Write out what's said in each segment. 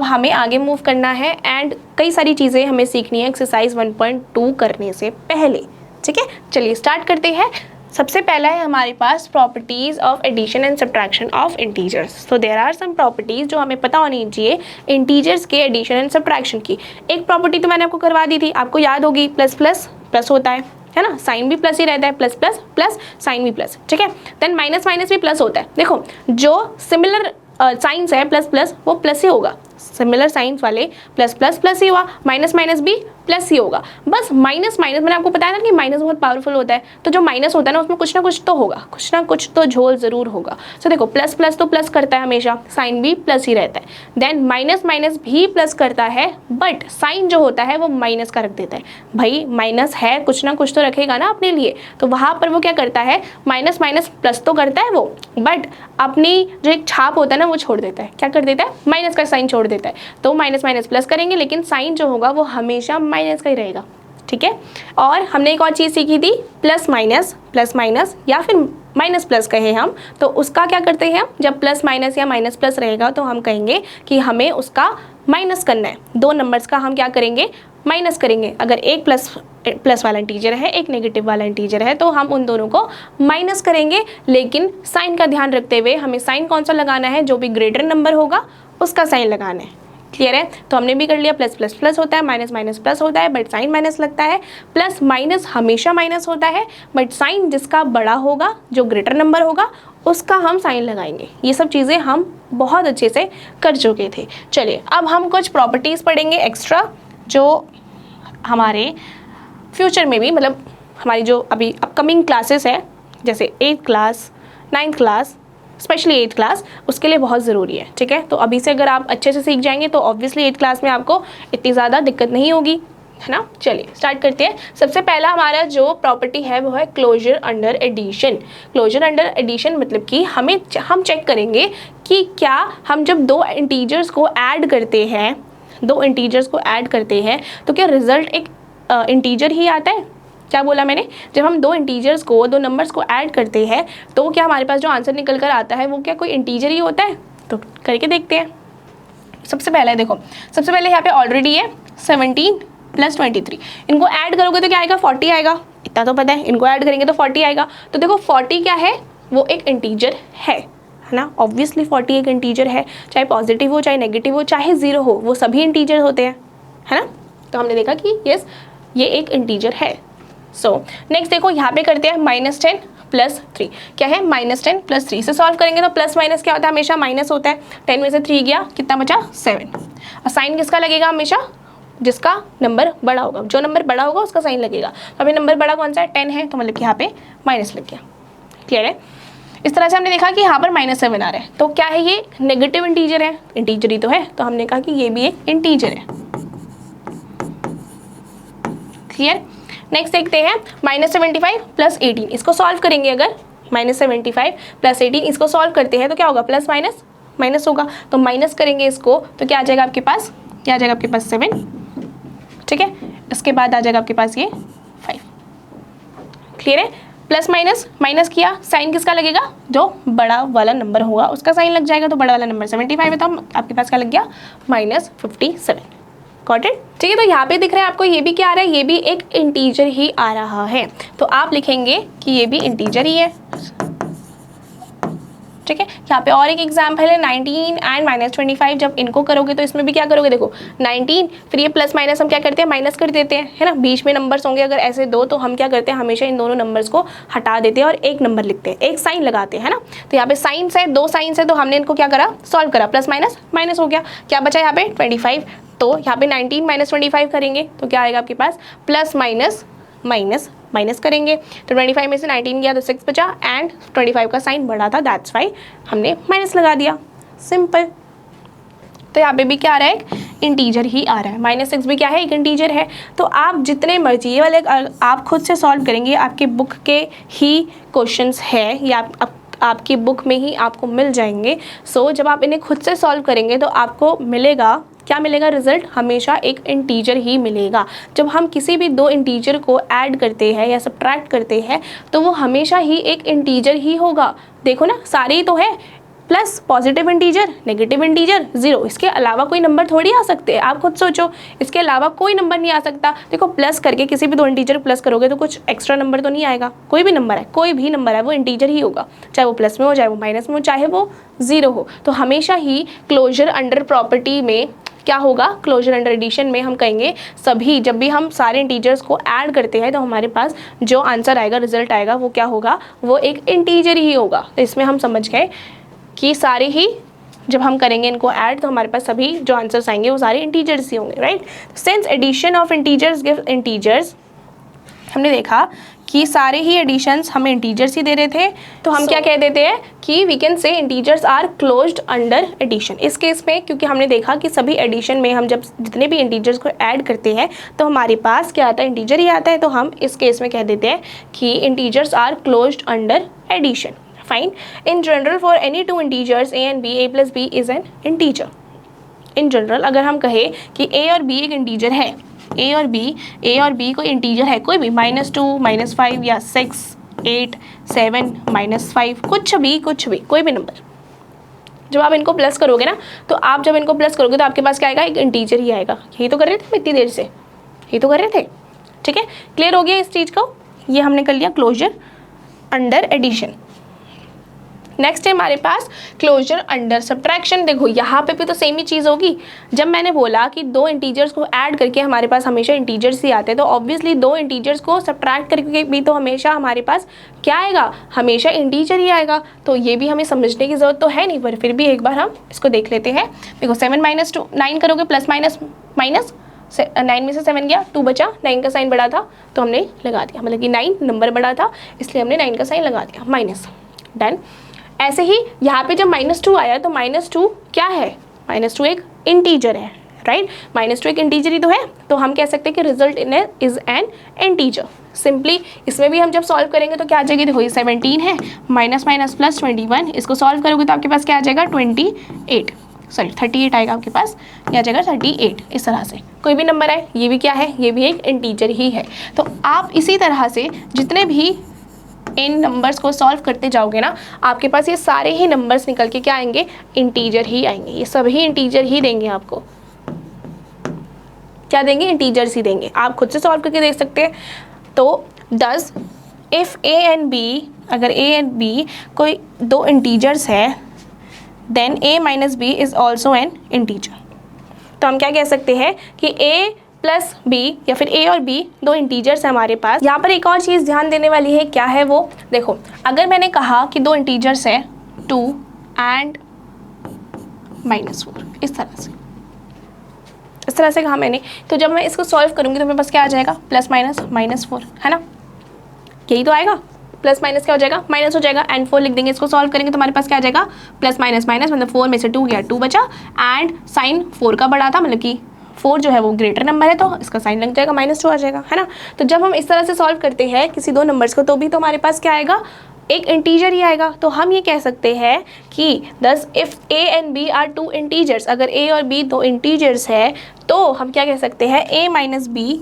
हमें आगे मूव करना है एंड कई सारी चीज़ें हमें सीखनी है एक्सरसाइज 1.2 करने से पहले। ठीक है, चलिए स्टार्ट करते हैं। सबसे पहला है हमारे पास properties of addition and subtraction of integers. तो देयर आर सम प्रॉपर्टीज़ जो हमें पता होनी चाहिए इंटीजर्स के एडिशन एंड सब्ट्रैक्शन की। एक प्रॉपर्टी तो मैंने आपको करवा दी थी, आपको याद होगी, प्लस प्लस प्लस होता है ना, साइन भी प्लस ही रहता है, प्लस प्लस प्लस साइन भी प्लस। ठीक है, देन माइनस माइनस भी प्लस होता है। देखो जो सिमिलर साइंस है प्लस प्लस वो प्लस ही होगा, सिमिलर साइंस वाले प्लस प्लस प्लस ही हुआ, माइनस माइनस भी प्लस ही होगा। बस माइनस माइनस मैंने आपको बताया ना कि माइनस बहुत पावरफुल होता है, तो जो माइनस होता है ना उसमें कुछ ना कुछ तो होगा, कुछ ना कुछ तो झोल ज़रूर होगा। सो देखो प्लस प्लस तो प्लस करता है हमेशा, साइन भी प्लस ही रहता है। देन माइनस माइनस भी प्लस करता है, बट साइन जो होता है वो माइनस का रख देता है। भाई माइनस है, कुछ ना कुछ तो रखेगा ना अपने लिए, तो वहाँ पर वो क्या करता है, माइनस माइनस प्लस तो करता है वो, बट अपनी जो एक छाप होता है ना वो छोड़ देता है। क्या कर देता है, माइनस का साइन छोड़ देता है। तो माइनस माइनस प्लस करेंगे, लेकिन साइन जो होगा वो हमेशा माइनस का ही रहेगा। ठीक है, और हमने एक और चीज़ सीखी थी, प्लस माइनस या फिर माइनस प्लस कहे हम, तो उसका क्या करते हैं हम, जब प्लस माइनस या माइनस प्लस रहेगा तो हम कहेंगे कि हमें उसका माइनस करना है। दो नंबर्स का हम क्या करेंगे, माइनस करेंगे। अगर एक प्लस वाला इंटीजर है, एक नेगेटिव वाला इंटीजर है, तो हम उन दोनों को माइनस करेंगे, लेकिन साइन का ध्यान रखते हुए हमें साइन कौन सा लगाना है, जो भी ग्रेटर नंबर होगा उसका साइन लगाना है। क्लियर है, तो हमने भी कर लिया, प्लस प्लस प्लस होता है, माइनस माइनस प्लस होता है, बट साइन माइनस लगता है। प्लस माइनस हमेशा माइनस होता है, बट साइन जिसका बड़ा होगा, जो ग्रेटर नंबर होगा, उसका हम साइन लगाएंगे। ये सब चीज़ें हम बहुत अच्छे से कर चुके थे। चलिए अब हम कुछ प्रॉपर्टीज़ पढ़ेंगे एक्स्ट्रा, जो हमारे फ्यूचर में भी, मतलब हमारी जो अभी अपकमिंग क्लासेस है, जैसे 8th class, 9th class, specially 8th class, उसके लिए बहुत ज़रूरी है। ठीक है, तो अभी से अगर आप अच्छे से सीख जाएंगे तो ऑब्वियसली 8th क्लास में आपको इतनी ज़्यादा दिक्कत नहीं होगी, है ना। चलिए स्टार्ट करते हैं। सबसे पहला हमारा जो प्रॉपर्टी है वो है closure under addition. Closure under addition मतलब कि हम चेक करेंगे कि क्या हम जब दो इंटीजर्स को ऐड करते हैं, तो क्या रिजल्ट एक इंटीजर ही आता है। क्या बोला मैंने, जब हम दो इंटीजर्स को, दो नंबर्स को ऐड करते हैं तो क्या हमारे पास जो आंसर निकल कर आता है वो क्या कोई इंटीजर ही होता है। तो करके देखते हैं। सबसे पहले देखो, सबसे पहले यहाँ पे ऑलरेडी है 17 + 23, इनको ऐड करोगे तो क्या आएगा, 40 आएगा, इतना तो पता है। इनको ऐड करेंगे तो 40 आएगा। तो देखो 40 क्या है, वो एक इंटीजर है ना, ऑब्वियसली 40 एक इंटीजर है, चाहे पॉजिटिव हो, चाहे नेगेटिव हो, चाहे 0 हो, वो सभी इंटीजर होते हैं, है ना। तो हमने देखा कि यस ये एक इंटीजर है। सो नेक्स्ट देखो यहाँ पे करते हैं -10 + 3, क्या है, -10 + 3 से सॉल्व करेंगे तो प्लस माइनस क्या होता है, हमेशा माइनस होता है। 10 में से 3 गया, कितना बचा, 7। और साइन किसका लगेगा, हमेशा जिसका नंबर बड़ा होगा, जो नंबर बड़ा होगा उसका साइन लगेगा। तो अभी नंबर बड़ा कौन सा है, 10 है, तो मतलब कि यहाँ पे माइनस लग गया। क्लियर है। इस तरह से हमने देखा कि यहाँ पर -7 आ रहा है, तो क्या है, ये नेगेटिव इंटीजर है, इंटीजर ही तो है, तो हमने कहा कि ये भी एक इंटीजर है। क्लियर। नेक्स्ट देखते हैं -75 + 18, इसको सॉल्व करेंगे। अगर -75 + 18 इसको सॉल्व करते हैं तो क्या होगा, प्लस माइनस माइनस होगा, तो माइनस करेंगे इसको तो क्या आ जाएगा आपके पास, क्या आ जाएगा आपके पास 7। ठीक है, इसके बाद आ जाएगा आपके पास ये 5। क्लियर है। प्लस माइनस माइनस किया, साइन किसका लगेगा, जो बड़ा वाला नंबर होगा उसका साइन लग जाएगा। तो बड़ा वाला नंबर 75 है, तो आपके पास क्या लग गया, -57। Got it. ठीक है, तो यहाँ पे दिख रहा है आपको, ये भी क्या आ रहा है, ये भी एक इंटीजर ही आ रहा है, तो आप लिखेंगे कि ये भी इंटीजर ही है। ठीक है, यहाँ पे और एक एग्जाम्पल है 19 एंड -25, जब इनको करोगे तो इसमें भी क्या करोगे, देखो 19 फिर ये प्लस माइनस हम क्या करते हैं, माइनस कर देते हैं, है ना। बीच में नंबर्स होंगे अगर ऐसे दो, तो हम क्या करते हैं, हमेशा इन दोनों नंबर्स को हटा देते हैं और एक नंबर लिखते हैं, एक साइन लगाते हैं, है ना। तो यहाँ पे साइंस है, दो साइंस है, तो हमने इनको क्या करा, सॉल्व करा, प्लस माइनस माइनस हो गया, क्या बचा यहाँ पे 25। तो यहाँ पे 19 - 25 करेंगे तो क्या आएगा आपके पास, प्लस माइनस माइनस माइनस करेंगे, तो 25 में से 19 गया तो 6 बचा, एंड 25 का साइन बड़ा था, दैट्स वाई हमने माइनस लगा दिया। सिंपल। तो यहाँ पे भी क्या आ रहा है, एक इंटीजर ही आ रहा है, -6 भी क्या है, एक इंटीजर है। तो आप जितने मर्जी ये वाले आप खुद से सॉल्व करेंगे, आपके बुक के ही क्वेश्चंस है, या आपकी बुक में ही आपको मिल जाएंगे। सो जब आप इन्हें खुद से सॉल्व करेंगे तो आपको मिलेगा, क्या मिलेगा, रिजल्ट हमेशा एक इंटीजर ही मिलेगा। जब हम किसी भी दो इंटीजर को ऐड करते हैं या सब्ट्रैक्ट करते हैं तो वो हमेशा ही एक इंटीजर ही होगा। देखो ना, सारे ही तो है, plus positive integer, negative integer, zero, इसके अलावा कोई नंबर थोड़ी आ सकते हैं। आप खुद सोचो, इसके अलावा कोई नंबर नहीं आ सकता। देखो प्लस करके किसी भी दो इंटीजर प्लस करोगे तो कुछ एक्स्ट्रा नंबर तो नहीं आएगा। कोई भी नंबर है, कोई भी नंबर है, वो इंटीजर ही होगा, चाहे वो प्लस में हो, चाहे वो माइनस में हो, चाहे वो जीरो हो। तो हमेशा ही क्लोजर अंडर प्रॉपर्टी में क्या होगा, क्लोजर अंडर एडिशन में हम कहेंगे सभी, जब भी हम सारे इंटीजर्स को ऐड करते हैं तो हमारे पास जो आंसर आएगा, रिजल्ट आएगा, वो क्या होगा, वो एक इंटीजर ही होगा। तो इसमें हम समझ गए कि सारे ही जब हम करेंगे इनको ऐड तो हमारे पास सभी जो आंसर्स आएंगे वो सारे इंटीजर्स ही होंगे, right. Since addition of integers give integers, हमने देखा कि सारे ही एडिशंस हमें इंटीजर्स ही दे रहे थे, तो हम क्या कह देते हैं कि we can say integers are closed under addition. इस केस में क्योंकि हमने देखा कि सभी एडिशन में हम जब जितने भी इंटीजर्स को ऐड करते हैं तो हमारे पास क्या आता है, इंटीजर ही आता है, तो हम इस केस में कह देते हैं कि integers are closed under addition. Fine. In general for any two integers a and b, a plus b is an integer. In general अगर हम कहें कि a और b एक इंटीजर है, a और b कोई इंटीजर है, कोई भी -2, -5 या 6, 8, 7, -5, कुछ भी कोई भी नंबर, जब आप इनको प्लस करोगे ना, तो आप जब इनको प्लस करोगे तो आपके पास क्या आएगा, एक इंटीजर ही आएगा। यही तो कर रहे थे हम इतनी देर से, यही तो कर रहे थे, ठीक है। क्लियर हो गया इस चीज़ को, ये हमने कर लिया क्लोजर अंडर एडिशन। नेक्स्ट है हमारे पास क्लोजर अंडर सब्ट्रैक्शन। देखो यहाँ पे भी तो सेम ही चीज़ होगी। जब मैंने बोला कि दो इंटीजर्स को ऐड करके हमारे पास हमेशा इंटीजर्स ही आते हैं, तो ऑब्वियसली दो इंटीजर्स को सब्ट्रैक्ट करके भी तो हमेशा हमारे पास क्या आएगा, हमेशा इंटीजर ही आएगा। तो ये भी हमें समझने की ज़रूरत तो है नहीं, पर फिर भी एक बार हम इसको देख लेते हैं। देखो 7 - 2 9 करोगे, प्लस माइनस माइनस 9 में से 7 गया, 2 बचा, 9 का साइन बड़ा था तो हमने लगा दिया, मतलब कि 9 नंबर बड़ा था इसलिए हमने 9 का साइन लगा दिया, माइनस। डन। ऐसे ही यहाँ पे जब -2 आया तो -2 क्या है, -2 एक इंटीजर है, राइट। -2 एक इंटीजर ही तो है, तो हम कह सकते हैं कि result in is an integer. Simply इसमें भी हम जब सॉल्व करेंगे तो क्या आ जाएगी, देखो ये 17 है, माइनस माइनस प्लस 21, इसको सॉल्व करोगे तो आपके पास क्या आ जाएगा, 38 आएगा आपके पास, क्या आ जाएगा 38। इस तरह से कोई भी नंबर है, ये भी क्या है, ये भी एक इंटीजर ही है। तो आप इसी तरह से जितने भी इन नंबर्स को सॉल्व करते जाओगे ना, आपके पास ये सारे ही नंबर्स निकल के क्या आएंगे, इंटीजर ही आएंगे। ये सभी इंटीजर ही देंगे आपको, क्या देंगे, इंटीजर्स ही देंगे। आप खुद से सॉल्व करके देख सकते हैं। तो does if a and b, अगर a एंड b कोई दो इंटीजर्स है, then a - b is also an integer. तो हम क्या कह सकते हैं कि a प्लस b या फिर a और b दो इंटीजर्स हैं हमारे पास। यहाँ पर एक और चीज़ ध्यान देने वाली है, क्या है वो, देखो अगर मैंने कहा कि दो इंटीजर्स हैं 2 एंड -4, इस तरह से कहा मैंने, तो जब मैं इसको सॉल्व करूँगी तो मेरे पास क्या आ जाएगा, प्लस माइनस -4, है ना, यही तो आएगा। प्लस माइनस क्या हो जाएगा, माइनस हो जाएगा, एंड 4 लिख देंगे। इसको सॉल्व करेंगे तो हमारे पास क्या आ जाएगा, प्लस माइनस माइनस, मतलब 4 में से 2 गया, 2 बचा, एंड साइन 4 का बड़ा था, मतलब कि 4 जो है वो ग्रेटर नंबर है तो इसका साइन लग जाएगा, -2 आ जाएगा, है ना। तो जब हम इस तरह से सॉल्व करते हैं किसी दो नंबर्स को, तो भी तो हमारे पास क्या आएगा, एक इंटीजर ही आएगा। तो हम ये कह सकते हैं कि thus if a and b are two integers, अगर a और b दो इंटीजर्स है तो हम क्या कह सकते हैं, a - b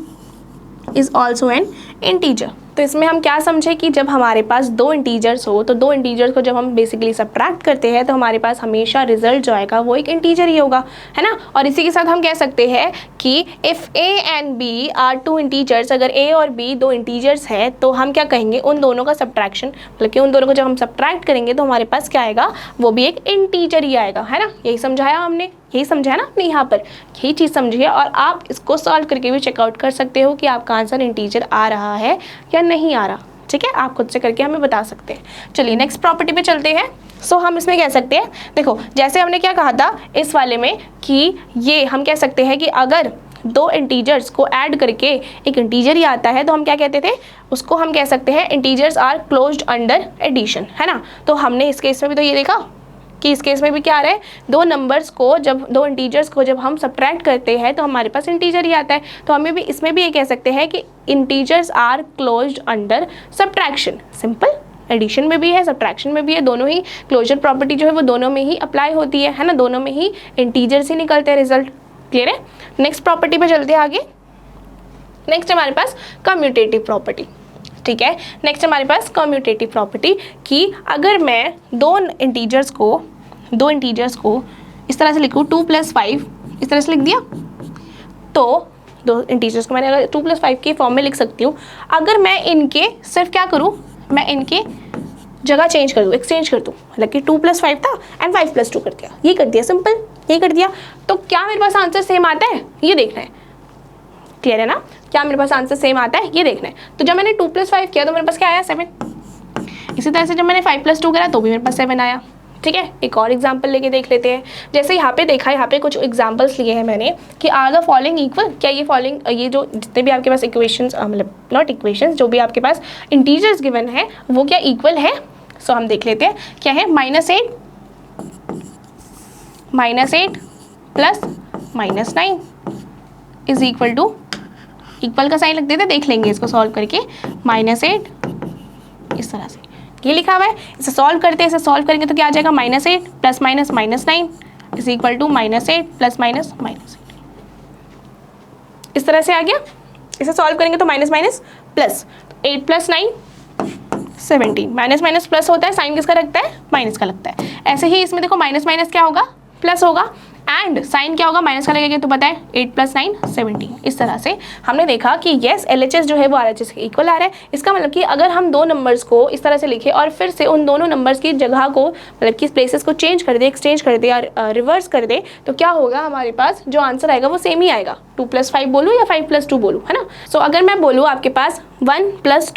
is also an integer. तो इसमें हम क्या समझे कि जब हमारे पास दो इंटीजर्स हो, तो दो इंटीजर्स को जब हम बेसिकली सब्ट्रैक्ट करते हैं तो हमारे पास हमेशा रिजल्ट जो आएगा वो एक इंटीजर ही होगा, है ना। और इसी के साथ हम कह सकते हैं कि if a and b are two integers, अगर a और b दो इंटीजर्स है तो हम क्या कहेंगे, उन दोनों का सब्ट्रैक्शन, मतलब कि उन दोनों को जब हम सब्ट्रैक्ट करेंगे तो हमारे पास क्या आएगा, वो भी एक इंटीजर ही आएगा, है ना। यही समझाया हमने, यही समझा ना आपने, यहाँ पर यही चीज़ समझिए। और आप इसको सॉल्व करके भी चेकआउट कर सकते हो कि आपका आंसर इंटीजर आ रहा है या नहीं आ रहा, ठीक है। आप खुद से करके हमें बता सकते हैं। चलिए नेक्स्ट प्रॉपर्टी पे चलते हैं। सो हम इसमें कह सकते हैं, देखो जैसे हमने क्या कहा था इस वाले में कि ये हम कह सकते हैं कि अगर दो इंटीजर्स को ऐड करके एक इंटीजर ही आता है तो हम क्या कहते थे, उसको हम कह सकते हैं integers are closed under addition, है ना। तो हमने इस केस में भी तो ये देखा कि इस केस में भी क्या आ रहा है, दो नंबर्स को जब दो इंटीजर्स को जब हम सब्ट्रैक्ट करते हैं तो हमारे पास इंटीजर ही आता है। तो हमें भी इसमें भी ये कह सकते हैं कि integers are closed under subtraction. Simple, addition में भी है, सब्ट्रैक्शन में भी है, दोनों ही क्लोजर प्रॉपर्टी जो है वो दोनों में ही अप्लाई होती है ना, दोनों में ही इंटीजर्स ही निकलते हैं रिजल्ट। क्लियर है। नेक्स्ट प्रॉपर्टी पे चलते हैं आगे। नेक्स्ट हमारे पास कम्यूटेटिव प्रॉपर्टी, ठीक है। नेक्स्ट हमारे पास कम्यूटेटिव प्रॉपर्टी कि अगर मैं दो इंटीजर्स को दो इंटीजर्स को इस तरह से लिखूँ 2 + 5, इस तरह से लिख दिया, तो दो इंटीजर्स को मैंने अगर 2 + 5 के फॉर्म में लिख सकती हूँ। अगर मैं इनके सिर्फ क्या करूँ, मैं इनके जगह चेंज कर दूँ, एक्सचेंज कर दूँ, मतलब कि 2 + 5 था एंड 5 + 2 कर दिया, ये कर दिया, सिंपल ये कर दिया, तो क्या मेरे पास आंसर सेम आता है, ये देखना है। क्लियर है ना, क्या मेरे पास आंसर सेम आता है, ये देखना है। तो जब मैंने 2 + 5 किया तो मेरे पास क्या आया, 7। इसी तरह से जब मैंने 5 + 2 करा तो भी मेरे पास 7 आया। ठीक है, एक और एग्जाम्पल लेके देख लेते हैं। जैसे यहाँ पे देखा, यहाँ पे कुछ एग्जाम्पल्स लिए हैं मैंने कि आर द फॉलोइंग इक्वल, क्या ये फॉलोइंग, ये जो जितने भी आपके पास इक्वेशंस, मतलब नॉट इक्वेशंस, जो भी आपके पास इंटीजर्स गिवन है वो क्या इक्वल है। सो हम देख लेते हैं क्या है, -8 plus -9 is equal to, equal का साइन लग देते, देख लेंगे इसको सॉल्व करके, -8 इस तरह से ये लिखा हुआ है, इसे सॉल्व करते हैं, इसे सॉल्व करेंगे तो क्या आ जाएगा, -8 plus -9 is equal to -8 plus -8 इस तरह से आ गया। इसे सॉल्व करेंगे तो माइनस प्लस, 8 + 9 17, माइनस प्लस होता है, साइन किसका लगता है, माइनस का लगता है। ऐसे ही इसमें देखो माइनस क्या होगा, प्लस होगा, एंड साइन क्या होगा, माइनस का लगेगा, तो पता है 8 + 9 17। इस तरह से हमने देखा कि येस LHS जो है वो RHS के इक्वल आ रहा है। इसका मतलब कि अगर हम दो नंबर्स को इस तरह से लिखे और फिर से उन दोनों नंबर्स की जगह को, मतलब कि प्लेसेस को चेंज कर दे, एक्सचेंज कर दे या रिवर्स कर दे, तो क्या होगा, हमारे पास जो आंसर आएगा वो सेम ही आएगा। 2 + 5 बोलूँ या 5 + 2 बोलूँ, है ना। सो अगर मैं बोलूँ आपके पास 1 +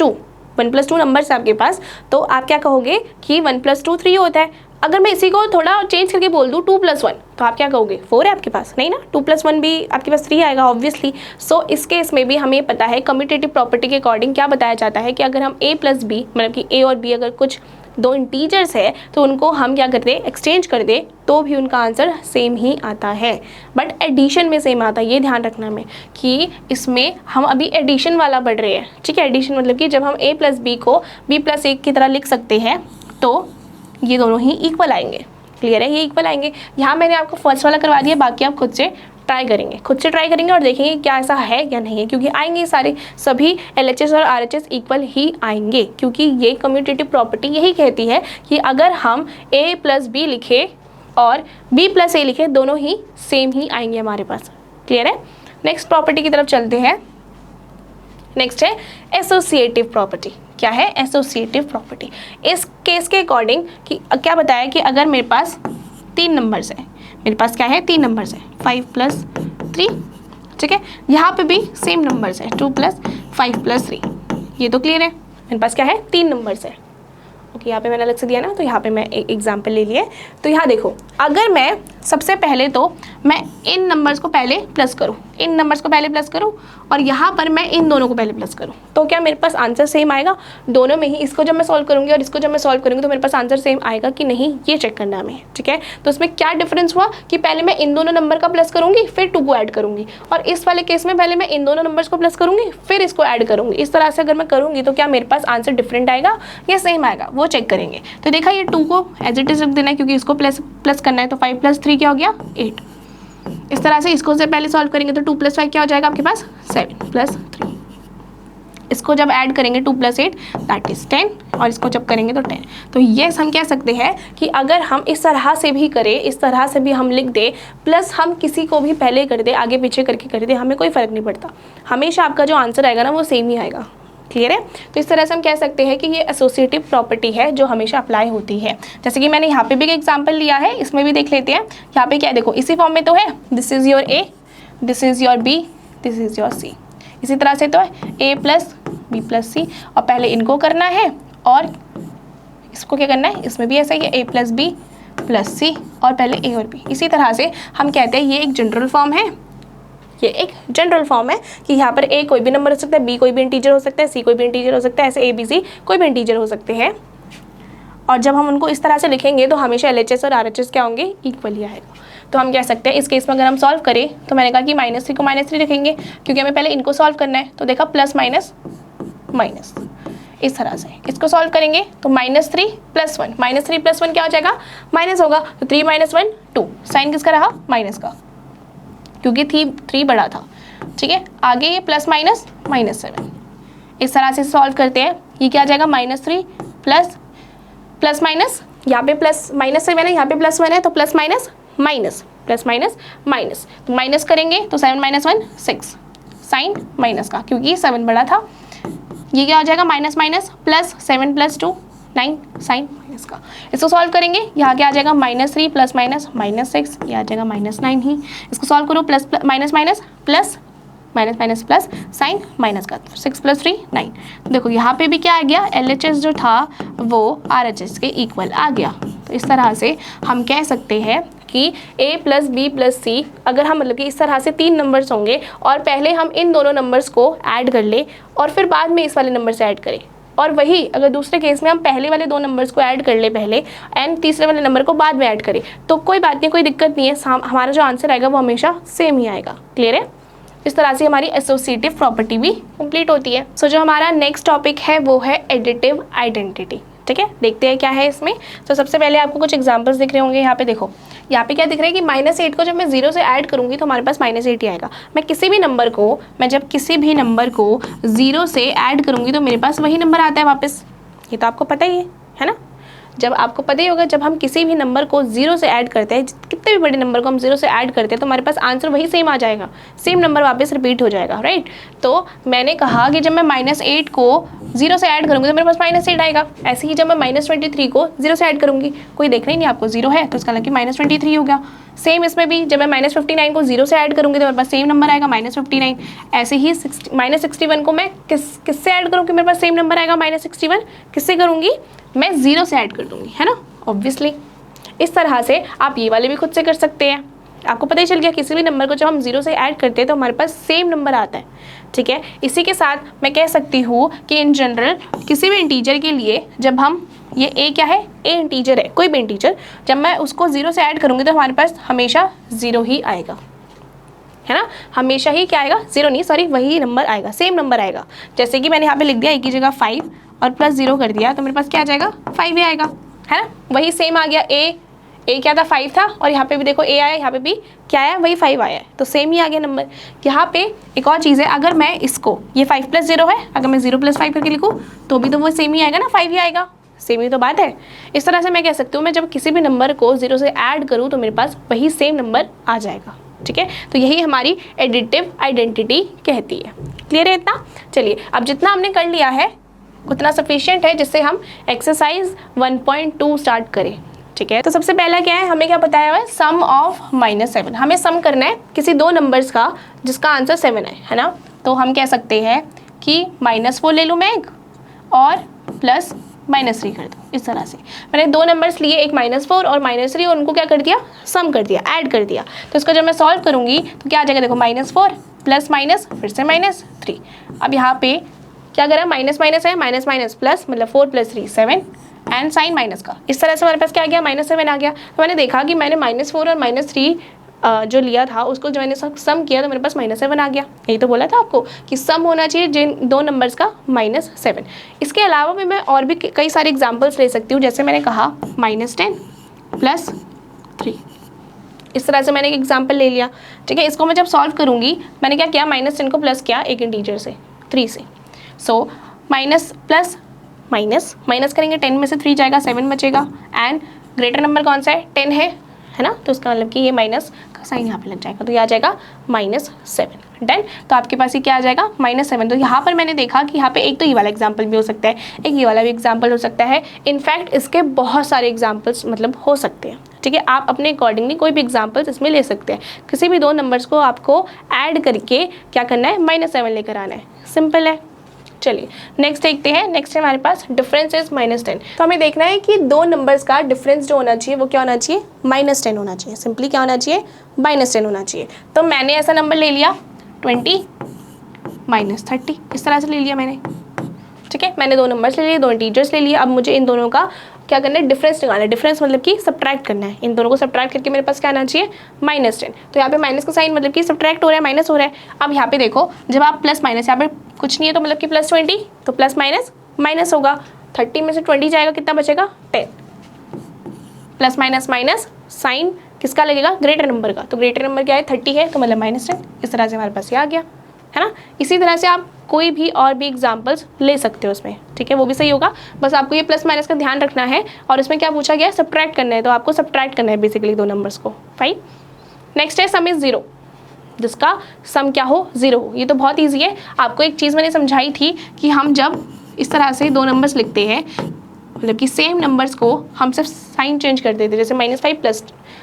2 नंबर्स आपके पास, तो आप क्या कहोगे कि 1 + 2 3 होता है। अगर मैं इसी को थोड़ा चेंज करके बोल दूँ 2 + 1, तो आप क्या कहोगे, 4 है आपके पास, नहीं ना, 2 + 1 भी आपके पास 3 आएगा ऑब्वियसली। सो इस केस में भी हमें पता है कम्यूटेटिव प्रॉपर्टी के अकॉर्डिंग क्या बताया जाता है कि अगर हम A + B, मतलब कि A और B अगर कुछ दो इंटीजर्स है तो उनको हम क्या करते हैं, एक्सचेंज कर दे, तो भी उनका आंसर सेम ही आता है। बट एडिशन में सेम आता है, ये ध्यान रखना में कि इसमें हम अभी एडिशन वाला पढ़ रहे हैं। ठीक है, एडिशन मतलब कि जब हम A + B को B + 1 की तरह लिख सकते हैं तो ये दोनों ही इक्वल आएंगे। क्लियर है, ये इक्वल आएंगे। यहाँ मैंने आपको फर्स्ट वाला करवा दिया, बाकी आप खुद से ट्राई करेंगे और देखेंगे क्या ऐसा है या नहीं है, क्योंकि आएंगे सारे सभी LHS और RHS इक्वल ही आएंगे, क्योंकि ये कम्यूटेटिव प्रॉपर्टी यही कहती है कि अगर हम A + B लिखे और B + A लिखे, दोनों ही सेम ही आएंगे हमारे पास। क्लियर है, नेक्स्ट प्रॉपर्टी की तरफ चलते हैं। नेक्स्ट है एसोसिएटिव प्रॉपर्टी। क्या है एसोसिएटिव प्रॉपर्टी? इस केस के अकॉर्डिंग कि क्या बताया कि अगर मेरे पास 3 नंबर्स है, मेरे पास क्या है 3 नंबर्स है, 5 + 3, ठीक है, यहाँ पे भी सेम नंबर्स है, 2 + 5 + 3, ये तो क्लियर है। मेरे पास क्या है 3 नंबर्स है। ओके, यहाँ पे मैंने अलग से दिया ना, तो यहाँ पे मैं एक एग्जाम्पल ले लिए। तो यहाँ देखो, अगर मैं सबसे पहले तो मैं इन नंबर्स को पहले प्लस करूँ, इन नंबर्स को पहले प्लस करूँ और यहाँ पर मैं इन दोनों को पहले प्लस करूँ, तो क्या मेरे पास आंसर सेम आएगा दोनों में ही? इसको जब मैं सॉल्व करूँगी और इसको जब मैं सॉल्व करूँगी तो मेरे पास आंसर सेम आएगा कि नहीं, ये चेक करना हमें। ठीक है, तो इसमें क्या डिफरेंस हुआ कि पहले मैं इन दोनों नंबर का प्लस करूँगी फिर 2 को ऐड करूँगी, और इस वाले केस में पहले मैं इन दोनों नंबर्स को प्लस करूँगी फिर इसको ऐड करूँगी। इस तरह से अगर मैं करूँगी तो क्या मेरे पास आंसर डिफरेंट आएगा या सेम आएगा, वो चेक करेंगे। तो देखा, ये 2 को एज इट इज रख देना है क्योंकि इसको प्लस करना है, तो 5 + 3 क्या हो गया 8। इस तरह से इसको से पहले सॉल्व करेंगे तो 2 + 5 क्या हो जाएगा आपके पास 7 + 3। इसको जब ऐड करेंगे 2 + 8 दैट इज 10, और इसको जब करेंगे तो 10। तो ये हम कह सकते हैं कि अगर हम इस तरह से भी करें, इस तरह से भी हम लिख दे, प्लस हम किसी को भी पहले कर दे, आगे पीछे करके कर दे, हमें कोई फ़र्क नहीं पड़ता, हमेशा आपका जो आंसर आएगा ना वो सेम ही आएगा। क्लियर है, तो इस तरह से हम कह सकते हैं कि ये एसोसिएटिव प्रॉपर्टी है जो हमेशा अप्लाई होती है। जैसे कि मैंने यहाँ पे भी एक एग्जांपल लिया है, इसमें भी देख लेते हैं। यहाँ पे क्या देखो, इसी फॉर्म में तो है, this is your A, this is your B, this is your C। इसी तरह से तो है A + B + C, और पहले इनको करना है और इसको क्या करना है, इसमें भी ऐसा ही है A + B + C, और पहले A और B। इसी तरह से हम कहते हैं ये एक जनरल फॉर्म है, ये एक जनरल फॉर्म है कि यहाँ पर A कोई भी नंबर हो सकता है, B कोई भी इंटीजर हो सकता है, C कोई भी इंटीजर हो सकता है, ऐसे A B C कोई भी इंटीजर हो सकते हैं। और जब हम उनको इस तरह से लिखेंगे तो हमेशा LHS और RHS क्या होंगे, इक्वल ही आएगा। तो हम कह सकते हैं इस केस में अगर हम सॉल्व करें तो मैंने कहा कि -3 को -3 लिखेंगे क्योंकि हमें पहले इनको सॉल्व करना है। तो देखा प्लस माइनस माइनस, इस तरह से इसको सॉल्व करेंगे तो -3 + 1, -3 + 1 क्या हो जाएगा, माइनस होगा, तो 3 - 1 2, साइन किसका रहा, माइनस का, क्योंकि 3 बड़ा था। ठीक है, आगे ये प्लस माइनस -7, इस तरह से सॉल्व करते हैं। ये क्या आ जाएगा, -3 प्लस माइनस यहाँ पे प्लस माइनस 7 है, यहाँ पे प्लस 1 है, तो plus minus minus, plus minus minus, तो माइनस करेंगे तो 7 माइनस 1 6 साइन माइनस का, क्योंकि 7 बड़ा था। ये क्या हो जाएगा minus minus plus 7 plus 2 9 sign minus का। इसको सॉल्व करेंगे, यहाँ क्या आ जाएगा -3 प्लस माइनस -6, ये आ जाएगा -9 ही। इसको सॉल्व करो, plus minus minus plus minus minus plus sign minus का, 6 प्लस 3 9। देखो यहाँ पे भी क्या आ गया, LHS जो था वो RHS के इक्वल आ गया। तो इस तरह से हम कह सकते हैं कि A plus B plus C, अगर हम मतलब कि इस तरह से 3 नंबर्स होंगे और पहले हम इन दोनों नंबर्स को ऐड कर ले और फिर बाद में इस वाले नंबर से ऐड करें, और वही अगर दूसरे केस में हम पहले वाले 2 नंबर्स को ऐड कर ले पहले एंड तीसरे वाले नंबर को बाद में ऐड करें, तो कोई बात नहीं, कोई दिक्कत नहीं है, हमारा जो आंसर आएगा वो हमेशा सेम ही आएगा। क्लियर है? इस तरह से हमारी एसोसिएटिव प्रॉपर्टी भी कंप्लीट होती है। सो जो हमारा नेक्स्ट टॉपिक है वो है एडिटिव आइडेंटिटी। ठीक है, देखते हैं क्या है इसमें। तो सबसे पहले आपको कुछ एग्जांपल्स दिख रहे होंगे। यहाँ पे देखो, यहाँ पे क्या दिख रहा है कि -8 को जब मैं 0 से ऐड करूँगी तो हमारे पास -8 ही आएगा। मैं किसी भी नंबर को 0 से ऐड करूँगी तो मेरे पास वही नंबर आता है वापस। ये तो आपको पता ही है ना। जब आपको पता ही होगा, जब हम किसी भी नंबर को 0 से ऐड करते हैं, कितने भी बड़े नंबर को हम 0 से ऐड करते हैं तो हमारे पास आंसर वही सेम आ जाएगा, सेम नंबर वापस रिपीट हो जाएगा, राइट। तो मैंने कहा कि जब मैं -8 को 0 से ऐड करूँगी तो मेरे पास -8 आएगा। ऐसे ही जब मैं -23 को 0 से ऐड करूँगी, कोई देखना ही नहीं आपको, 0 है तो इसका मतलब कि -23 हो गया। सेम इसमें भी जब मैं -59 को 0 से ऐड करूँगी तो मेरे पास सेम नंबर आएगा -59। ऐसे ही -61 को मैं किससे ऐड करूँगी, मेरे पास सेम नंबर आएगा -61। किससे करूँगी, मैं 0 से ऐड कर दूँगी, है ना, ऑब्वियसली। इस तरह से आप ये वाले भी खुद से कर सकते हैं। आपको पता ही चल गया, किसी भी नंबर को जब हम 0 से ऐड करते हैं तो हमारे पास सेम नंबर आता है। ठीक है, इसी के साथ मैं कह सकती हूँ कि इन जनरल किसी भी इंटीजर के लिए जब हम ये a क्या है, a इंटीजर है, कोई भी इंटीजर, जब मैं उसको 0 से ऐड करूँगी तो हमारे पास हमेशा 0 ही आएगा, है ना। हमेशा ही क्या आएगा, 0 नहीं, सॉरी, वही नंबर आएगा, सेम नंबर आएगा। जैसे कि मैंने यहाँ पे लिख दिया a की जगह 5 और प्लस 0 कर दिया तो मेरे पास क्या आ जाएगा, 5 ही आएगा, है ना। वही सेम आ गया, a क्या था, 5 था, और यहाँ पे भी देखो a आया, यहाँ पे भी क्या आया, वही 5 आया है, तो सेम ही आ गया नंबर। यहाँ पे एक और चीज़ है, अगर मैं इसको, ये 5 + 0 है, अगर मैं 0 + 5 करके लिखूँ तो भी तो वो सेम ही आएगा ना, 5 ही आएगा, सेम ही तो बात है। इस तरह से मैं कह सकती हूँ, मैं जब किसी भी नंबर को 0 से ऐड करूँ तो मेरे पास वही सेम नंबर आ जाएगा। ठीक है, तो यही हमारी एडिटिव आइडेंटिटी कहती है। क्लियर है इतना? चलिए, अब जितना हमने कर लिया है उतना सफिशिएंट है जिससे हम एक्सरसाइज 1.2 स्टार्ट करें। ठीक है, तो सबसे पहला क्या है, हमें क्या बताया हुआ है, सम ऑफ -7। हमें सम करना है किसी 2 नंबर्स का जिसका आंसर 7 है ना। तो हम कह सकते हैं कि -4 ले लूँ मैं एक और प्लस -3 कर दूँ। इस तरह से मैंने 2 नंबर्स लिए, एक -4 और -3, और उनको क्या कर दिया, सम कर दिया, ऐड कर दिया। तो इसको जब मैं सॉल्व करूँगी तो क्या आ जाएगा, देखो -4 प्लस माइनस फिर से -3। अब यहाँ पे क्या करा, माइनस माइनस है, माइनस माइनस प्लस, मतलब 4 + 3 7 एंड साइन माइनस का। इस तरह से हमारे पास क्या आ गया, -7 आ गया। तो मैंने देखा कि मैंने -4 और -3 जो लिया था उसको जो मैंने सम किया तो मेरे पास -7 आ गया। यही तो बोला था आपको कि सम होना चाहिए जिन 2 नंबर्स का -7। इसके अलावा भी मैं और भी कई सारे एग्जाम्पल्स ले सकती हूँ, जैसे मैंने कहा -10 + 3। इस तरह से मैंने एक एग्जाम्पल ले लिया। ठीक है, इसको मैं जब सॉल्व करूँगी, मैंने क्या किया, -10 को प्लस किया एक इंटीजर से, 3 से। सो माइनस प्लस माइनस करेंगे, 10 में से 3 जाएगा, 7 बचेगा, एंड ग्रेटर नंबर कौन सा है, 10 है ना। तो उसका मतलब कि ये माइनस का साइन यहाँ पे लग जाएगा, तो ये आ जाएगा -7। डन। तो आपके पास ये क्या आ जाएगा, -7। तो यहाँ पर मैंने देखा कि यहाँ पे एक तो ये वाला एग्जाम्पल भी हो सकता है, एक ये वाला भी एग्जाम्पल हो सकता है। इनफैक्ट इसके बहुत सारे एग्जाम्पल्स मतलब हो सकते हैं। ठीक है, आप अपने अकॉर्डिंगली कोई भी एग्जाम्पल्स इसमें ले सकते हैं। किसी भी 2 नंबर्स को आपको ऐड करके क्या करना है, -7 लेकर आना है, सिंपल है। चलिए नेक्स्ट देखते हैं। नेक्स्ट है हमारे पास डिफरेंस इज -10। तो हमें देखना है कि 2 नंबर्स का डिफरेंस जो होना चाहिए वो क्या होना चाहिए, -10 होना चाहिए। सिंपली क्या होना चाहिए, -10 होना चाहिए। तो मैंने ऐसा नंबर ले लिया 20 -30, इस तरह से ले लिया मैंने। ठीक है, मैंने 2 नंबर्स ले लिए, 2 इंटीजर्स ले लिए। अब मुझे इन दोनों का क्या करना है, डिफरेंस निकालना है। डिफरेंस मतलब कि सब्ट्रैक्ट करना है। इन दोनों को सब्ट्रैक्ट करके मेरे पास क्या आना चाहिए, -10। तो यहाँ पे माइनस का साइन मतलब कि सब्ट्रैक्ट हो रहा है, माइनस हो रहा है। अब यहाँ पे देखो, जब आप प्लस माइनस, यहाँ पे कुछ नहीं है तो मतलब कि +20, तो प्लस माइनस माइनस होगा। 30 में से 20 जाएगा, कितना बचेगा, 10। प्लस माइनस माइनस, साइन किसका लगेगा, ग्रेटर नंबर का। तो ग्रेटर नंबर क्या है, 30 है, तो मतलब -10। इस तरह से हमारे पास ये आ गया, है ना। इसी तरह से आप कोई भी और भी एग्जाम्पल्स ले सकते हो उसमें, ठीक है, वो भी सही होगा। बस आपको ये प्लस माइनस का ध्यान रखना है। और इसमें क्या पूछा गया है, सब्ट्रैक्ट करना है, तो आपको सब्ट्रैक्ट करना है बेसिकली दो नंबर्स को। फाइन। नेक्स्ट है सम इज 0, जिसका सम क्या हो, 0 हो। ये तो बहुत ईजी है। आपको एक चीज़ मैंने समझाई थी कि हम जब इस तरह से दो नंबर्स लिखते हैं, मतलब कि सेम नंबर्स को हम सिर्फ साइन चेंज कर देते हैं, जैसे -5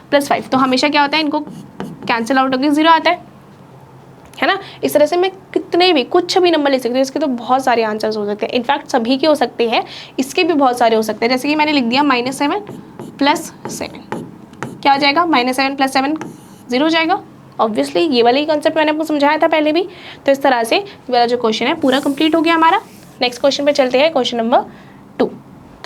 प्लस 5, तो हमेशा क्या होता है, इनको कैंसिल आउट होकर 0 आता है ना। इस तरह से मैं कितने भी कुछ भी नंबर ले सकती हूँ, इसके तो बहुत सारे आंसर्स हो सकते हैं। इनफैक्ट सभी के हो सकते हैं, इसके भी बहुत सारे हो सकते हैं। जैसे कि मैंने लिख दिया -7 + 7, क्या हो जाएगा, -7 + 7 0 हो जाएगा। ऑब्वियसली ये वाला ही कॉन्सेप्ट मैंने आपको समझाया था पहले भी। तो इस तरह से ये वाला जो क्वेश्चन है पूरा कंप्लीट हो गया हमारा। नेक्स्ट क्वेश्चन पे चलते हैं, क्वेश्चन नंबर 2।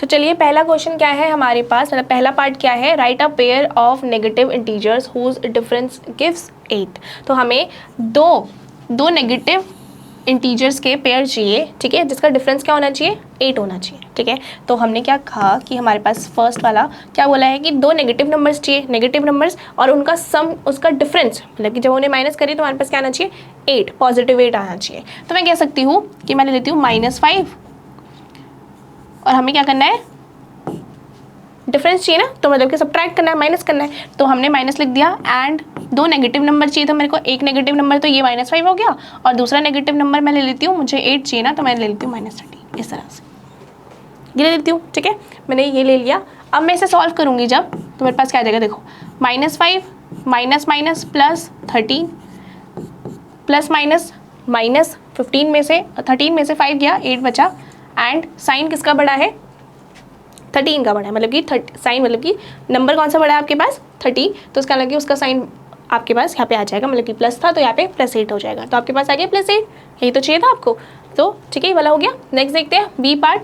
तो चलिए पहला क्वेश्चन क्या है हमारे पास, मतलब पहला पार्ट क्या है, write a pair of negative integers whose difference gives 8। तो हमें दो नेगेटिव इंटीजर्स के पेयर चाहिए, ठीक है, जिसका डिफरेंस क्या होना चाहिए, 8 होना चाहिए, ठीक है। तो हमने क्या कहा कि हमारे पास फर्स्ट वाला क्या बोला है कि दो नेगेटिव नंबर्स चाहिए, नेगेटिव नंबर्स, और उनका सम, उसका डिफरेंस, मतलब कि जब उन्हें माइनस करें तो हमारे पास क्या आना चाहिए, 8, पॉजिटिव 8 आना चाहिए। तो मैं कह सकती हूँ कि मैं ले लेती हूँ -5, और हमें क्या करना है, डिफरेंस चाहिए ना, तो मतलब कि सब्ट्रैक्ट करना है, माइनस करना है। तो हमने माइनस लिख दिया, एंड दो नेगेटिव नंबर चाहिए, तो मेरे को एक नेगेटिव नंबर तो ये -5 हो गया, और दूसरा नेगेटिव नंबर मैं ले लेती हूँ, मुझे 8 चाहिए ना, तो मैं ले लेती हूँ -30, इस तरह से ये ले लेती हूँ, ठीक है। मैंने ये ले लिया। अब मैं इसे सॉल्व करूँगी जब, तो मेरे पास क्या आ जाएगा, देखो -5 माइनस प्लस 13 प्लस माइनस 15 में से 13 में से 5 गया, 8 बचा, एंड साइन किसका बड़ा है, 13 का बड़ा है, मतलब कि साइन, मतलब कि नंबर कौन सा बड़ा है आपके पास, 30, तो उसका लगे उसका साइन आपके पास यहाँ पे आ जाएगा, मतलब कि प्लस था तो यहाँ पे +8 हो जाएगा, तो आपके पास आ गया +8, यही तो चाहिए था आपको। तो ठीक है, ये वाला हो गया। नेक्स्ट देखते हैं बी पार्ट।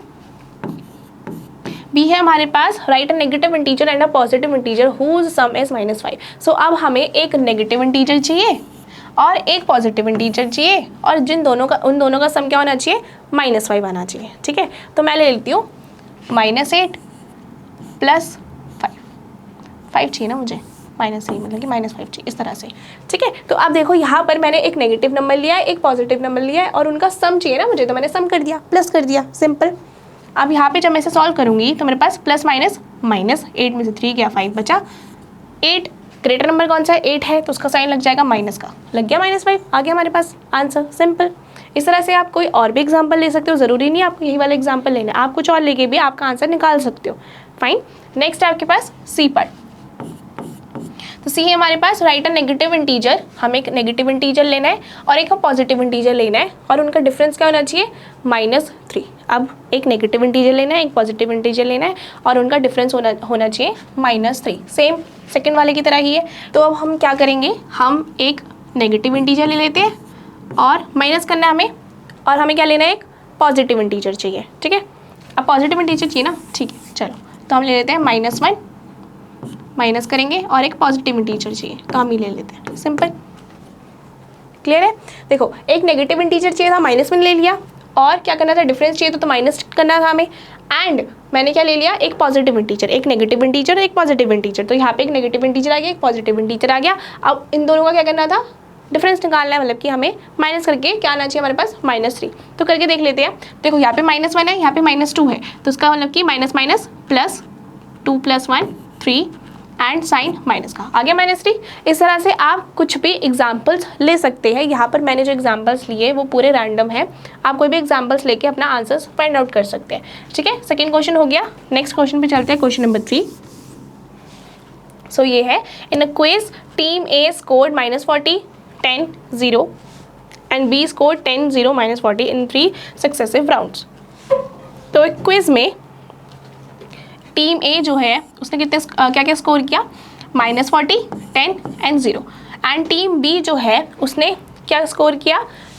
बी है हमारे पास, write a negative integer and a positive integer whose sum is -5। So अब हमें एक नेगेटिव इंटीजर चाहिए और एक पॉजिटिव इंटीजर चाहिए, और उन दोनों का सम क्या होना चाहिए, -5 आना चाहिए, ठीक है। तो मैं ले लेती हूँ -8 + 5 चाहिए ना मुझे, -3 मतलब कि -5 चाहिए, इस तरह से, ठीक है। तो अब देखो यहाँ पर मैंने एक नेगेटिव नंबर लिया है, एक पॉजिटिव नंबर लिया है, और उनका सम चाहिए ना मुझे, तो मैंने सम कर दिया, प्लस कर दिया, सिंपल। अब यहाँ पे जब मैं इसे सॉल्व करूँगी तो मेरे पास प्लस माइनस 8 में से 3 गया, 5 बचा। 8 ग्रेटर नंबर कौन सा है, 8 है, तो उसका साइन लग जाएगा माइनस का, लग गया -5, आ गया हमारे पास आंसर, सिंपल। इस तरह से आप कोई और भी एग्जाम्पल ले सकते हो, ज़रूरी नहीं आपको यही वाला एग्जाम्पल लेना है, आप कुछ और लेके भी आपका आंसर निकाल सकते हो। फाइन। नेक्स्ट है आपके पास सी पार्ट। तो सी है हमारे पास, राइट अ नेगेटिव इंटीजर, हमें एक नेगेटिव इंटीजर लेना है और एक पॉजिटिव इंटीजर लेना है, और उनका डिफरेंस क्या होना चाहिए, -3। अब एक नेगेटिव इंटीजर लेना है, एक पॉजिटिव इंटीजर लेना है, और उनका डिफरेंस होना चाहिए -3, सेम सेकंड वाले की तरह ही है। तो अब हम क्या करेंगे, हम एक नेगेटिव इंटीजर ले लेते हैं और माइनस करना है हमें, और हमें क्या लेना है, एक पॉजिटिव इंटीजर चाहिए, ठीक है। अब पॉजिटिव इंटीजर चाहिए ना, ठीक है, चलो तो हम ले लेते हैं -1, माइनस करेंगे, और एक पॉजिटिव इंटीजर चाहिए तो हम ही ले लेते हैं, सिंपल, क्लियर है। देखो एक नेगेटिव इंटीजर चाहिए था, -1 ले लिया, और क्या करना था, डिफरेंस चाहिए तो माइनस करना था हमें, एंड मैंने क्या ले लिया, एक पॉजिटिव इंटीजर, एक नेगेटिव इंटीजर, एक पॉजिटिव इंटीजर, तो यहाँ पे एक नेगेटिव इंटीजर आ गया, एक पॉजिटिव इंटीजर आ गया। अब इन दोनों का क्या करना था, डिफरेंस निकालना है, मतलब कि हमें माइनस करके क्या आना चाहिए हमारे पास, -3। तो करके देख लेते हैं। देखो यहाँ पे -1 है, यहाँ पे -2 है, तो उसका मतलब कि minus plus 2 + 1 3, and sign minus का आ गया -3। इस तरह से आप कुछ भी एग्जाम्पल्स ले सकते हैं। यहाँ पर मैंने जो एग्जाम्पल्स लिए वो पूरे रैंडम है, आप कोई भी एग्जाम्पल्स लेके अपना आंसर्स फाइंड आउट कर सकते हैं, ठीक है। सेकेंड क्वेश्चन हो गया। नेक्स्ट क्वेश्चन पे चलते हैं, क्वेश्चन नंबर 3। सो ये है, in a quiz team A scored -40 10 0 and B scored 10 0 -40 in 3 successive rounds. तो एक क्विज में टीम ए जो है उसने कितने क्या क्या स्कोर किया, -40 10 एंड 0, एंड टीम बी जो है उसने क्या स्कोर किया,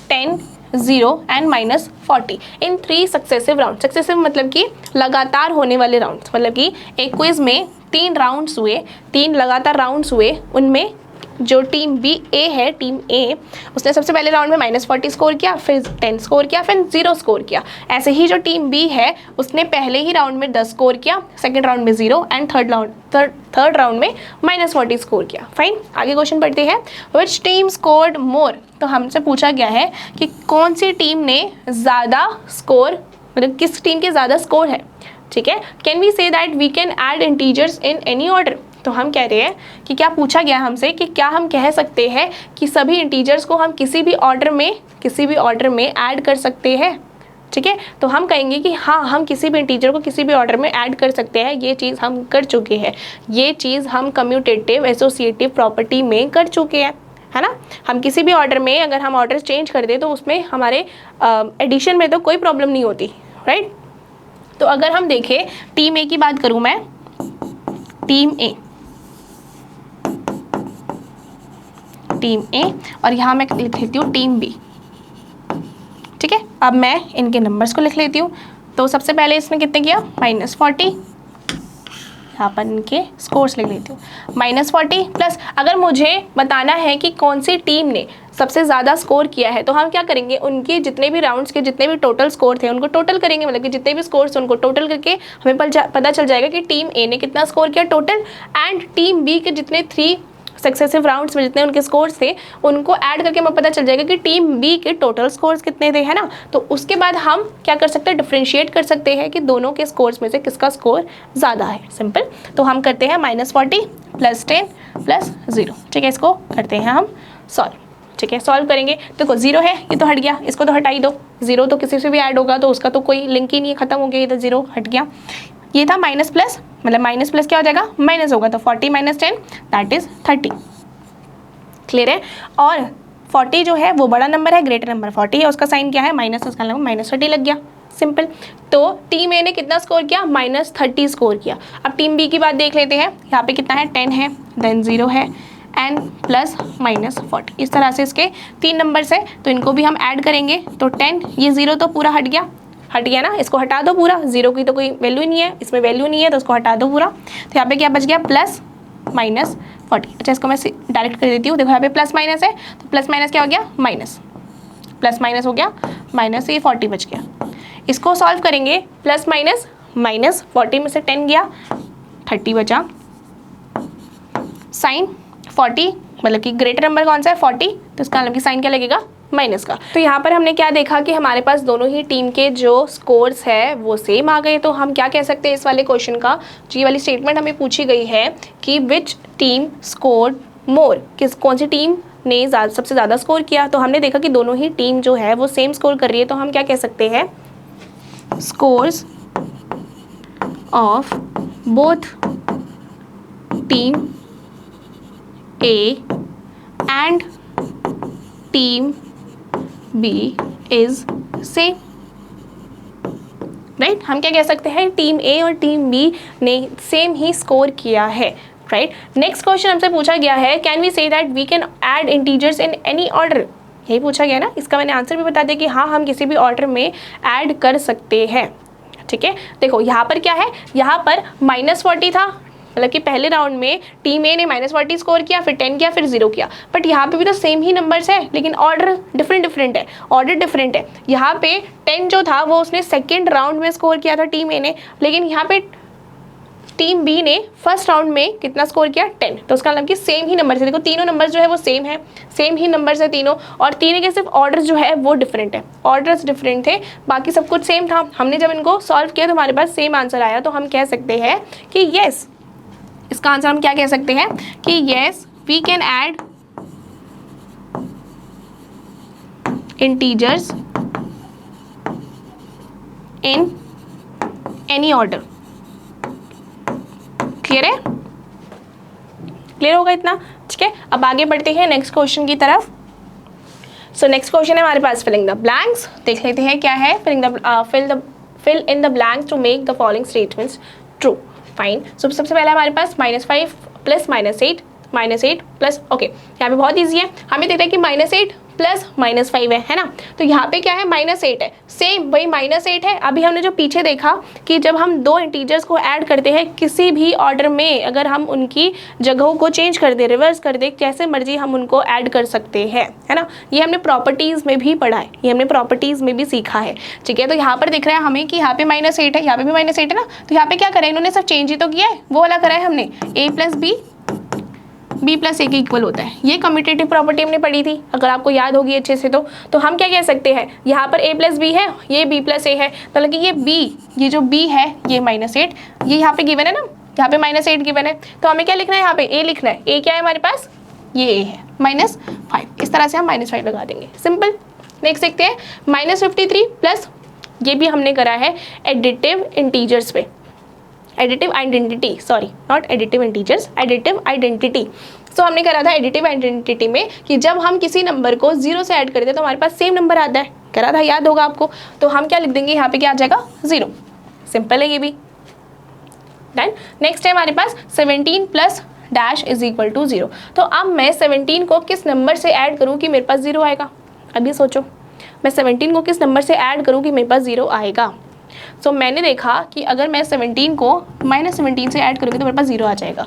10 0 and -40 in 3 successive round. Successive मतलब कि लगातार होने वाले राउंड्स, मतलब कि एक क्विज में 3 राउंड्स हुए, 3 लगातार राउंड्स हुए, उनमें जो टीम बी ए है, टीम ए, उसने सबसे पहले राउंड में -40 स्कोर किया, फिर 10 स्कोर किया, फिर 0 स्कोर किया। ऐसे ही जो टीम बी है उसने पहले ही राउंड में 10 स्कोर किया, सेकेंड राउंड में 0 एंड थर्ड राउंड में -40 स्कोर किया। फाइन, आगे क्वेश्चन पढ़ते हैं। विच टीम स्कोर्ड मोर, तो हमसे पूछा गया है कि कौन सी टीम ने ज़्यादा स्कोर, मतलब किस टीम के ज़्यादा स्कोर है। ठीक है, can we say that we can add integers in any order, तो हम कह रहे हैं कि क्या पूछा गया हमसे कि क्या हम कह सकते हैं कि सभी इंटीजर्स को हम किसी भी ऑर्डर में ऐड कर सकते हैं। ठीक है, तो हम कहेंगे कि हाँ, हम किसी भी इंटीजर को किसी भी ऑर्डर में ऐड कर सकते हैं। ये चीज़ हम कर चुके हैं, ये चीज़ हम कम्यूटेटिव एसोसिएटिव प्रॉपर्टी में कर चुके हैं, है ना। हम किसी भी ऑर्डर में अगर हम ऑर्डर चेंज कर दें तो उसमें हमारे एडिशन में तो कोई प्रॉब्लम नहीं होती, राइट। तो अगर हम देखें टीम ए की बात करूं मैं, टीम ए और यहाँ मैं लिख लेती हूँ टीम बी। ठीक है, अब मैं इनके नंबर्स को लिख लेती हूँ। तो सबसे पहले इसने कितने किया, -40, यहाँ पर इनके स्कोर्स लिख लेती हूँ, -40 प्लस, अगर मुझे बताना है कि कौन सी टीम ने सबसे ज़्यादा स्कोर किया है तो हम क्या करेंगे, उनके जितने भी राउंड्स के जितने भी टोटल स्कोर थे उनको टोटल करेंगे, मतलब कि जितने भी स्कोर्स उनको टोटल करके हमें पता चल जाएगा कि टीम ए ने कितना स्कोर किया टोटल, एंड टीम बी के जितने 3 सक्सेसिव राउंड्स में जितने उनके स्कोर्स थे उनको ऐड करके हमें पता चल जाएगा कि टीम बी के टोटल स्कोर्स कितने थे, है ना। तो उसके बाद हम क्या कर सकते हैं, डिफ्रेंशिएट कर सकते हैं कि दोनों के स्कोर्स में से किसका स्कोर ज़्यादा है। सिंपल, तो हम करते हैं -40 + 10 + 0। ठीक है, इसको करते हैं हम सॉल्व। ठीक है, सॉल्व करेंगे, देखो 0 है, ये तो हट गया, इसको तो हटा ही दो। 0 तो किसी से भी ऐड होगा तो उसका तो कोई लिंक ही नहीं है, खत्म हो गया, ये तो 0 हट गया। ये था माइनस प्लस, मतलब माइनस प्लस क्या हो जाएगा, माइनस होगा, तो 40 - 10 दैट इज 30। क्लियर है। और 40 जो है वो बड़ा नंबर है, ग्रेटर नंबर 40 है, उसका साइन क्या है माइनस, उसका -30 लग गया। सिंपल। तो टीम ए ने कितना स्कोर किया, -30 स्कोर किया। अब टीम बी की बात देख लेते हैं, यहाँ पे कितना है, 10 है, देन 0 है एंड प्लस -40। इस तरह से इसके 3 नंबर्स है, तो इनको भी हम ऐड करेंगे। तो 10, ये 0 तो पूरा हट गया ना, इसको हटा दो पूरा, 0 की तो कोई वैल्यू ही नहीं है, इसमें वैल्यू नहीं है तो उसको हटा दो पूरा। तो यहाँ पे क्या बच गया, +-40। अच्छा, इसको मैं डायरेक्ट कर देती हूँ, देखो यहाँ पे प्लस माइनस है, तो प्लस माइनस क्या हो गया, माइनस, प्लस माइनस हो गया माइनस, ये 40 बच गया। इसको सॉल्व करेंगे, प्लस माइनस माइनस, 40 में से 10 गया, 30 बचा। साइन 40, मतलब कि ग्रेटर नंबर कौन सा है, 40, तो इसका मतलब कि साइन क्या लगेगा, माइनस का। तो यहाँ पर हमने क्या देखा कि हमारे पास दोनों ही टीम के जो स्कोर्स है वो सेम आ गए। तो हम क्या कह सकते हैं इस वाले क्वेश्चन का, जो ये वाली स्टेटमेंट हमें पूछी गई है कि विच टीम स्कोर्ड मोर, कौन सी टीम ने सबसे ज़्यादा स्कोर किया। तो हमने देखा कि दोनों ही टीम जो है वो सेम स्कोर कर रही है, तो हम क्या कह सकते हैं, scores of both team A and team B is same, right. हम क्या कह सकते हैं, टीम ए और टीम बी ने सेम ही स्कोर किया है, राइट। नेक्स्ट क्वेश्चन हमसे पूछा गया है, can we say that we can add integers in any order, यही पूछा गया ना। इसका मैंने आंसर भी बता दिया कि हाँ, हम किसी भी ऑर्डर में ऐड कर सकते हैं। ठीक है, देखो यहाँ पर क्या है, यहाँ पर -40 था, मतलब कि पहले राउंड में टीम ए ने -40 स्कोर किया, फिर 10 किया, फिर 0 किया। बट यहाँ पे भी तो सेम ही नंबर्स है, लेकिन ऑर्डर डिफरेंट है, यहाँ पे 10 जो था वो उसने सेकेंड राउंड में स्कोर किया था टीम ए ने, लेकिन यहाँ पे टीम बी ने फर्स्ट राउंड में कितना स्कोर किया, 10। तो उसका मतलब कि सेम ही नंबर है, देखो तीनों नंबर जो है वो सेम है, सेम ही नंबर्स है तीनों, और तीनों के सिर्फ ऑर्डर जो है वो डिफरेंट है, ऑर्डर्स डिफरेंट थे, बाकी सब कुछ सेम था। हमने जब इनको सॉल्व किया तो हमारे पास सेम आंसर आया, तो हम कह सकते हैं कि येस, इसका आंसर हम क्या कह सकते हैं कि yes we can add integers in any order. Clear है, क्लियर होगा इतना, ठीक है। अब आगे बढ़ते हैं नेक्स्ट क्वेश्चन की तरफ। सो नेक्स्ट क्वेश्चन है हमारे पास फिलिंग द ब्लैंक्स। देख लेते हैं क्या है, fill in the blanks to make the following statements true. Fine. So सबसे पहले हमारे पास -5 + -8 -8 प्लस, ओके, यहाँ पे बहुत ईजी है, हमें देख रहे हैं कि -8 प्लस -5 है ना। तो यहाँ पे क्या है, -8 है, सेम वही -8 है। अभी हमने जो पीछे देखा कि जब हम दो इंटीजर्स को ऐड करते हैं किसी भी ऑर्डर में, अगर हम उनकी जगहों को चेंज कर दे, रिवर्स कर दे, जैसे मर्जी हम उनको ऐड कर सकते हैं, है ना। ये हमने प्रॉपर्टीज़ में भी पढ़ा है, ये हमने प्रॉपर्टीज़ में भी सीखा है, ठीक है। तो यहाँ पर दिख रहा है हमें कि यहाँ पे -8 है, यहाँ पे भी -8 है ना। तो यहाँ पे क्या करें, इन्होंने सब चेंज ही तो किया है, वो वाला करा है हमने, a + b + a के इक्वल होता है। ये कम्यूटेटिव प्रॉपर्टी हमने पढ़ी थी, अगर आपको याद होगी अच्छे से। तो हम क्या कह सकते हैं, यहाँ पर a + b है, ये b + a है, तो लगे ये b, ये जो b है ये -8, ये यहाँ पे गिवन है ना, यहाँ पे -8 गिवन है। तो हमें क्या लिखना है, यहाँ पे a लिखना है। a क्या है हमारे पास, ये a है, -5। इस तरह से हम -5 लगा देंगे, सिंपल। नेक्स्ट देखते हैं, -53 प्लस, ये भी हमने करा है एडिटिव इंटीजर्स पे, additive identity, sorry not additive integers, additive identity. So हमने करा था एडिटिव आइडेंटिटी में कि जब हम किसी नंबर को 0 से ऐड करते हैं तो हमारे पास सेम नंबर आता है, करा था, याद होगा आपको। तो हम क्या लिख देंगे, यहाँ पे क्या आ जाएगा, 0, सिंपल है ये भी, डन। नेक्स्ट है हमारे पास 17 plus dash is equal to 0। तो अब मैं 17 को किस नंबर से ऐड करूँ कि मेरे पास 0 आएगा, अभी सोचो, मैं 17 को किस नंबर से ऐड करूँ कि मेरे पास 0 आएगा। सो मैंने देखा कि अगर मैं 17 को -17 से ऐड करूँगी तो मेरे पास 0 आ जाएगा।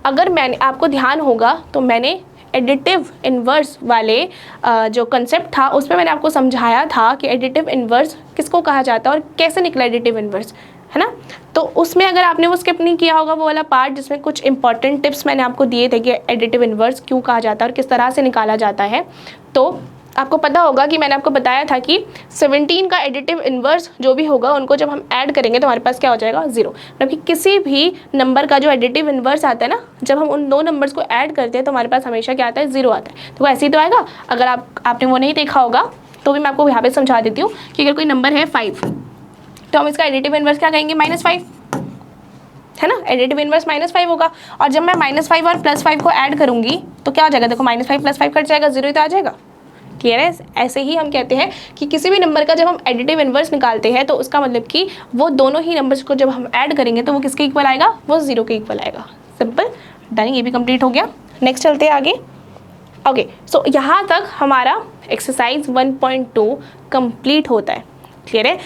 अगर मैंने, आपको ध्यान होगा तो मैंने एडिटिव इन्वर्स वाले जो कंसेप्ट था उस पर मैंने आपको समझाया था कि एडिटिव इन्वर्स किसको कहा जाता है और कैसे निकला एडिटिव इन्वर्स, है ना। तो उसमें अगर आपने वो स्किप नहीं किया होगा, वो वाला पार्ट जिसमें कुछ इंपॉर्टेंट टिप्स मैंने आपको दिए थे कि एडिटिव इन्वर्स क्यों कहा जाता है और किस तरह से निकाला जाता है, तो आपको पता होगा कि मैंने आपको बताया था कि 17 का एडिटिव इन्वर्स जो भी होगा उनको जब हम ऐड करेंगे तो हमारे पास क्या हो जाएगा, 0। मतलब कि किसी भी नंबर का जो एडिटिव इन्वर्स आता है ना, जब हम उन दो नंबर्स को ऐड करते हैं तो हमारे पास हमेशा क्या आता है, 0 आता है। तो ऐसे ही तो आएगा। अगर आपने वो नहीं देखा होगा तो भी मैं आपको यहाँ पर समझा देती हूँ कि अगर कोई नंबर है 5 तो हम इसका एडिटिव इन्वर्स क्या कहेंगे, -5, है ना। एडिटिव इन्वर्स -5 होगा, और जब मैं -5 और +5 को ऐड करूँगी तो क्या हो जाएगा, देखो -5 + 5 कट जाएगा, 0 ही तो आ जाएगा, क्लियर है। ऐसे ही हम कहते हैं कि किसी भी नंबर का जब हम एडिटिव इन्वर्स निकालते हैं तो उसका मतलब कि वो दोनों ही नंबर्स को जब हम ऐड करेंगे तो वो किसके इक्वल आएगा, वो 0 के इक्वल आएगा, सिंपल, डन। ये भी कंप्लीट हो गया। नेक्स्ट चलते हैं आगे। ओके, सो यहाँ तक हमारा एक्सरसाइज 1.2 कंप्लीट होता है, क्लियर है।